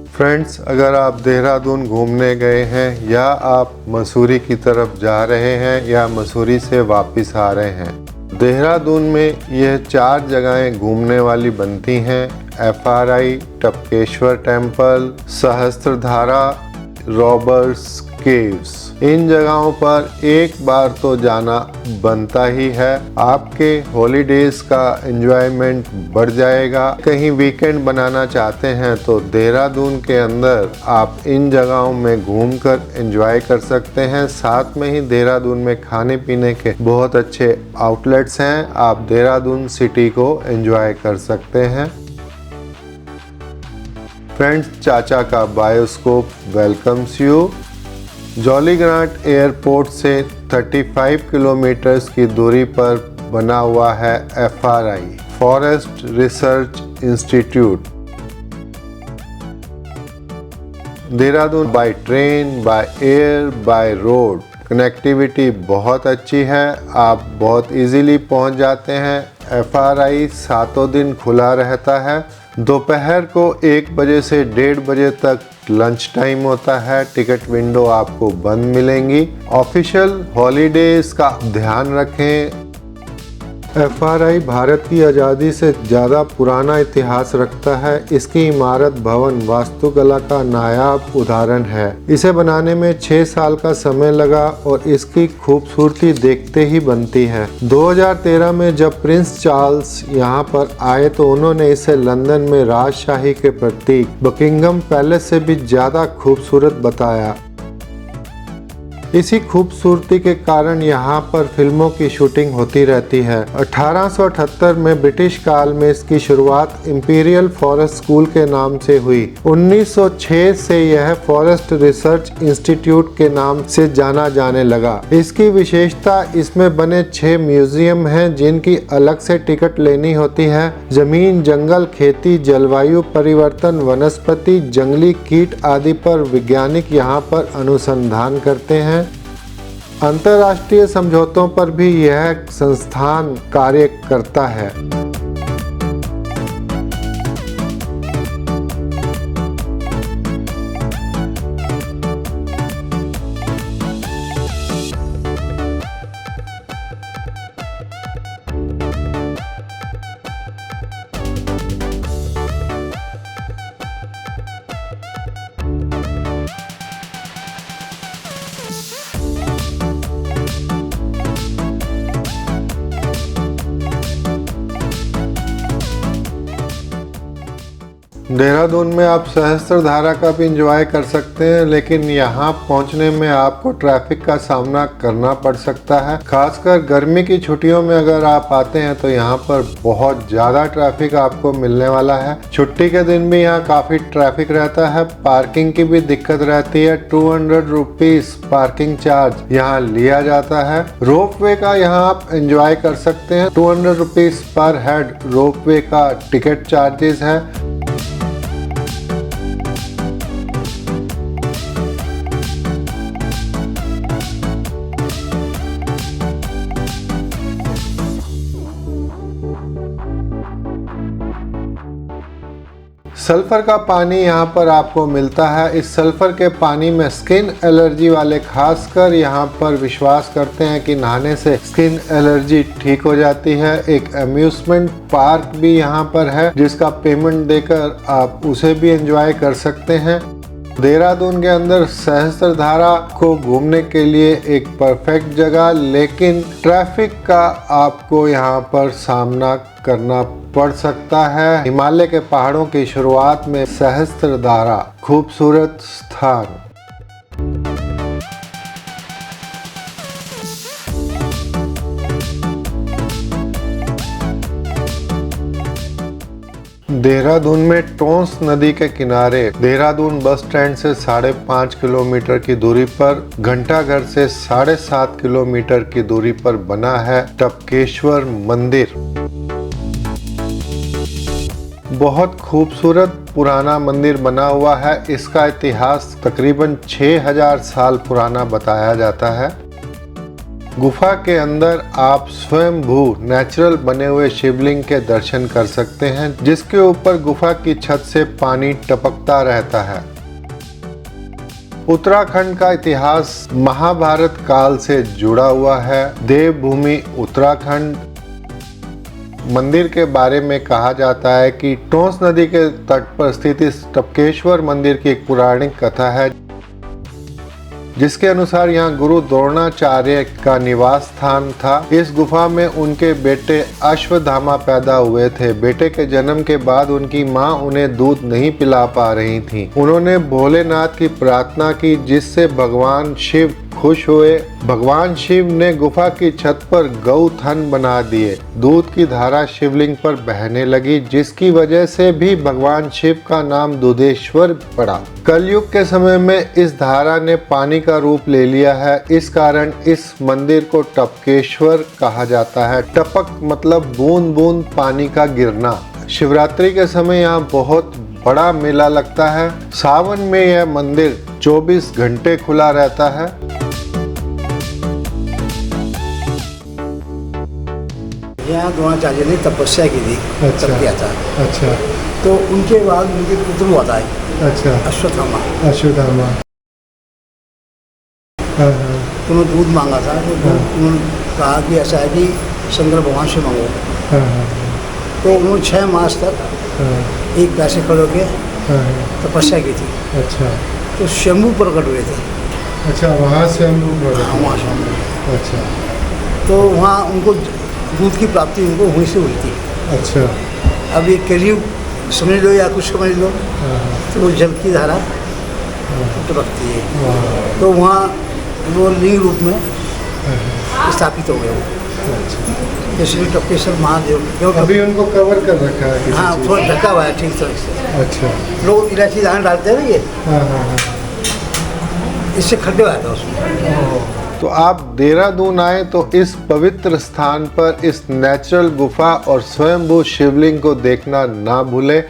Friends, अगर आप देहरादून घूमने गए हैं या आप मसूरी की तरफ जा रहे हैं या मसूरी से वापस आ रहे हैं, देहरादून में यह 4 जगहें घूमने वाली बनती हैं। FRI, Tapkeshwar temple, Sahastradhara, robbers caves. इन जगहों पर एक बार तो जाना बनता ही है। आपके हॉलीडेज का एंजॉयमेंट बढ़ जाएगा। कहीं वीकेंड बनाना चाहते हैं तो देहरादून के अंदर आप इन जगहों में घूमकर एंजॉय कर सकते हैं। साथ में ही देहरादून में खाने पीने के बहुत अच्छे आउटलेट्स हैं। आप देहरादून सिटी को एंजॉय कर सकते हैं। फ्रेंड्स, चाचा का bioscope welcomes you. Jolly Grant airport से 35 किलोमीटर्स की दूरी पर बना हुआ है FRI, forest research institute. Dehradun by train, by air, by road connectivity बहुत अच्छी है। आप बहुत इजीली पहुंच जाते हैं। FRI 7 दिन खुला रहता है। दोपहर को 1 बजे से 1:30 बजे तक लंच टाइम होता है। टिकट विंडो आपको बंद मिलेंगी। ऑफिशियल हॉलीडेज का ध्यान रखें। FRI भारत की आज़ादी से ज़्यादा पुराना इतिहास रखता है। इसकी इमारत भवन वास्तुकला का नायाब उदाहरण है। इसे बनाने में 6 साल का समय लगा और इसकी खूबसूरती देखते ही बनती है। 2013 में जब प्रिंस चार्ल्स यहाँ पर आए तो उन्होंने इसे लंदन में राजशाही के प्रतीक बकिंगम पैलेस से भी ज़्यादा खूबसूरत बताया। इसी खूबसूरती के कारण यहाँ पर फिल्मों की शूटिंग होती रहती है। 1878 में ब्रिटिश काल में इसकी शुरुआत इंपीरियल फॉरेस्ट स्कूल के नाम से हुई। 1906 से यह फॉरेस्ट रिसर्च इंस्टीट्यूट के नाम से जाना जाने लगा। इसकी विशेषता इसमें बने 6 म्यूजियम हैं जिनकी अलग से टिकट लेनी होती है। जमीन, जंगल, खेती, जलवायु परिवर्तन, वनस्पति, जंगली कीट आदि पर वैज्ञानिक यहाँ पर अनुसंधान करते हैं। अंतर्राष्ट्रीय समझौतों पर भी यह संस्थान कार्य करता है। देहरादून में आप सहस्त्रधारा का भी इंजॉय कर सकते हैं, लेकिन यहाँ पहुँचने में आपको ट्रैफिक का सामना करना पड़ सकता है। खासकर गर्मी की छुट्टियों में अगर आप आते हैं तो यहाँ पर बहुत ज़्यादा ट्रैफिक आपको मिलने वाला है। छुट्टी के दिन भी यहाँ काफ़ी ट्रैफिक रहता है। पार्किंग की भी दिक्कत रहती है। 200 रुपीज़ पार्किंग चार्ज यहाँ लिया जाता है। रोपवे का यहाँ आप एंजॉय कर सकते हैं। 200 रुपीज़ पर हेड रोपवे का टिकट चार्जेस है। सल्फर का पानी यहाँ पर आपको मिलता है। इस सल्फर के पानी में स्किन एलर्जी वाले खासकर यहाँ पर विश्वास करते हैं कि नहाने से स्किन एलर्जी ठीक हो जाती है। एक अम्यूजमेंट पार्क भी यहाँ पर है जिसका पेमेंट देकर आप उसे भी एंजॉय कर सकते हैं। देहरादून के अंदर सहस्त्रधारा को घूमने के लिए एक परफेक्ट जगह, लेकिन ट्रैफिक का आपको यहाँ पर सामना करना पड़ सकता है। हिमालय के पहाड़ों की शुरुआत में सहस्त्रधारा खूबसूरत स्थान। देहरादून में टोंस नदी के किनारे देहरादून बस स्टैंड से 5.5 किलोमीटर की दूरी पर, घंटाघर से 7.5 किलोमीटर की दूरी पर बना है टपकेश्वर मंदिर। बहुत खूबसूरत पुराना मंदिर बना हुआ है। इसका इतिहास तकरीबन 6000 साल पुराना बताया जाता है। गुफा के अंदर आप स्वयंभू नेचुरल बने हुए शिवलिंग के दर्शन कर सकते हैं, जिसके ऊपर गुफा की छत से पानी टपकता रहता है। उत्तराखंड का इतिहास महाभारत काल से जुड़ा हुआ है। देवभूमि उत्तराखंड मंदिर के बारे में कहा जाता है कि टोंस नदी के तट पर स्थित इस टपकेश्वर मंदिर की एक पौराणिक कथा है, जिसके अनुसार यहाँ गुरु द्रोणाचार्य का निवास स्थान था। इस गुफा में उनके बेटे अश्वत्थामा पैदा हुए थे। बेटे के जन्म के बाद उनकी माँ उन्हें दूध नहीं पिला पा रही थी। उन्होंने भोलेनाथ की प्रार्थना की, जिससे भगवान शिव खुश हुए। भगवान शिव ने गुफा की छत पर गौ थन बना दिए। दूध की धारा शिवलिंग पर बहने लगी, जिसकी वजह से भी भगवान शिव का नाम दूधेश्वर पड़ा। कलयुग के समय में इस धारा ने पानी का रूप ले लिया है। इस कारण इस मंदिर को टपकेश्वर कहा जाता है। टपक मतलब बूंद बूंद पानी का गिरना। शिवरात्रि के समय यहाँ बहुत बड़ा मेला लगता है। सावन में यह मंदिर 24 घंटे खुला रहता है। यहाँ द्रोणाचार्य ने तपस्या की थी। अच्छा। तप किया था। अच्छा। तो उनके बाद उनके पुत्र हुआ था अच्छा। अश्वत्थामा। अश्वत्थामा। हाँ हाँ। उन्होंने दूध मांगा था, तो उन्होंने कहा कि ऐसा है कि शंकर भगवान से मांगो। हाँ हाँ। तो उन्होंने 6 मास तक एक पैसे खड़े होके तपस्या की थी। अच्छा। तो शंभू प्रकट हुए थे। अच्छा, वहाँ से हम हाँ, वहाँ शंभू। अच्छा। तो वहाँ उनको दूध की प्राप्ति उनको वहीं से हुई थी। अच्छा। अब ये कलयुग समझ लो या कुछ समझ लो, तो वो जल की धारा टपकती है। तो वहाँ वो लिंग रूप में स्थापित हो गए वो। जैसे टपकेश्वर महादेव। अभी उनको कवर कर रखा है किसी हाँ, चीज़ थोड़ा से? ढका हुआ है ठीक तरह से। अच्छा। लोग इलायची दाना डालते हैं ना, ये हाँ हाँ हाँ। इससे खड्डे हुआ था उसमें। तो आप देहरादून आए तो इस पवित्र स्थान पर इस नेचुरल गुफा और स्वयंभू शिवलिंग को देखना ना भूलें।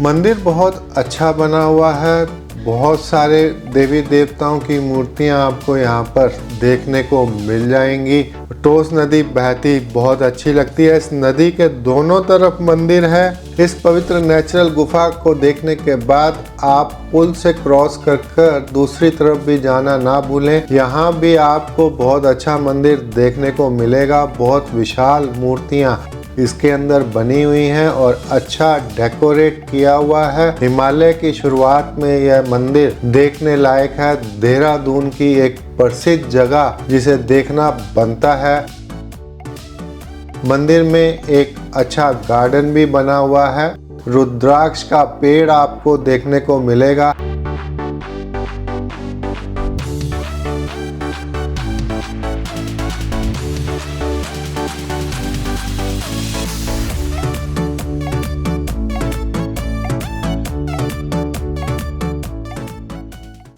मंदिर बहुत अच्छा बना हुआ है। बहुत सारे देवी देवताओं की मूर्तियां आपको यहाँ पर देखने को मिल जाएंगी। टोंस नदी बहती बहुत अच्छी लगती है। इस नदी के दोनों तरफ मंदिर है। इस पवित्र नेचुरल गुफा को देखने के बाद आप पुल से क्रॉस कर दूसरी तरफ भी जाना ना भूलें। यहाँ भी आपको बहुत अच्छा मंदिर देखने को मिलेगा। बहुत विशाल मूर्तियाँ इसके अंदर बनी हुई हैं और अच्छा डेकोरेट किया हुआ है। हिमालय की शुरुआत में यह मंदिर देखने लायक है। देहरादून की एक प्रसिद्ध जगह जिसे देखना बनता है। मंदिर में एक अच्छा गार्डन भी बना हुआ है। रुद्राक्ष का पेड़ आपको देखने को मिलेगा।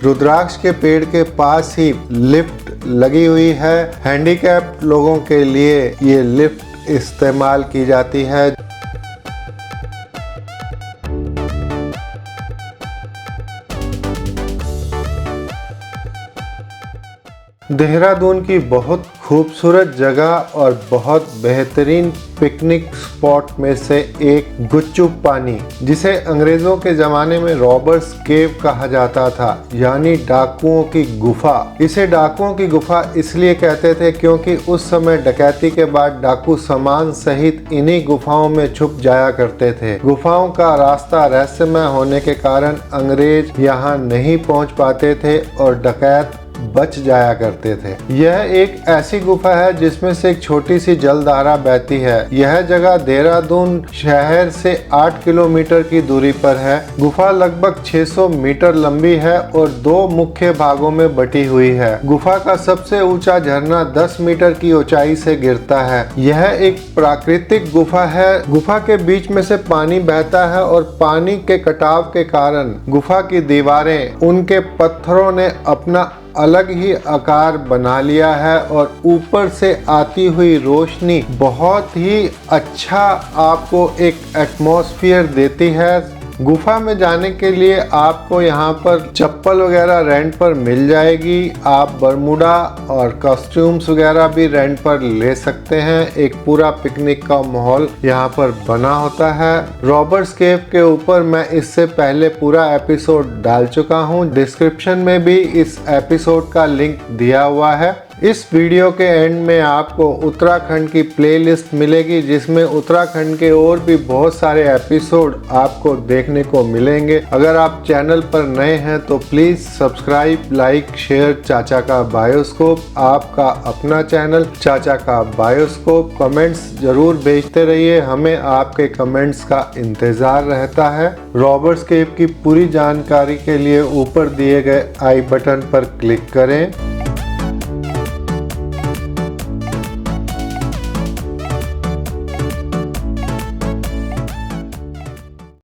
रुद्राक्ष के पेड़ के पास ही लिफ्ट लगी हुई है। हैंडीकैप्ड लोगों के लिए ये लिफ्ट इस्तेमाल की जाती है। देहरादून की बहुत खूबसूरत जगह और बहुत बेहतरीन पिकनिक स्पॉट में से एक गुच्चू पानी, जिसे अंग्रेजों के ज़माने में रॉबर्स केव कहा जाता था, यानी डाकुओं की गुफा। इसे डाकुओं की गुफा इसलिए कहते थे क्योंकि उस समय डकैती के बाद डाकू सामान सहित इन्हीं गुफाओं में छुप जाया करते थे। गुफाओं का रास्ता रहस्यमय होने के कारण अंग्रेज यहाँ नहीं पहुँच पाते थे और डकैत बच जाया करते थे। यह एक ऐसी गुफा है जिसमें से एक छोटी सी जलधारा बहती है। यह जगह देहरादून शहर से 8 किलोमीटर की दूरी पर है। गुफा लगभग 600 मीटर लंबी है और 2 मुख्य भागों में बटी हुई है। गुफा का सबसे ऊंचा झरना 10 मीटर की ऊंचाई से गिरता है। यह एक प्राकृतिक गुफा है। गुफा के बीच में से पानी बहता है और पानी के कटाव के कारण गुफा की दीवारें उनके पत्थरों ने अपना अलग ही आकार बना लिया है और ऊपर से आती हुई रोशनी बहुत ही अच्छा आपको एक एटमॉस्फेयर देती है। गुफा में जाने के लिए आपको यहाँ पर चप्पल वगैरह रेंट पर मिल जाएगी। आप बरमूडा और कॉस्ट्यूम्स वगैरह भी रेंट पर ले सकते हैं। एक पूरा पिकनिक का माहौल यहाँ पर बना होता है। रॉबर्ट्स केव के ऊपर मैं इससे पहले पूरा एपिसोड डाल चुका हूँ। डिस्क्रिप्शन में भी इस एपिसोड का लिंक दिया हुआ है। इस वीडियो के एंड में आपको उत्तराखंड की प्लेलिस्ट मिलेगी जिसमें उत्तराखंड के और भी बहुत सारे एपिसोड आपको देखने को मिलेंगे। अगर आप चैनल पर नए हैं तो प्लीज़ सब्सक्राइब, लाइक, शेयर चाचा का बायोस्कोप, आपका अपना चैनल चाचा का बायोस्कोप। कमेंट्स जरूर भेजते रहिए, हमें आपके कमेंट्स का इंतज़ार रहता है। रॉबर्ट्स केव की पूरी जानकारी के लिए ऊपर दिए गए आई बटन पर क्लिक करें।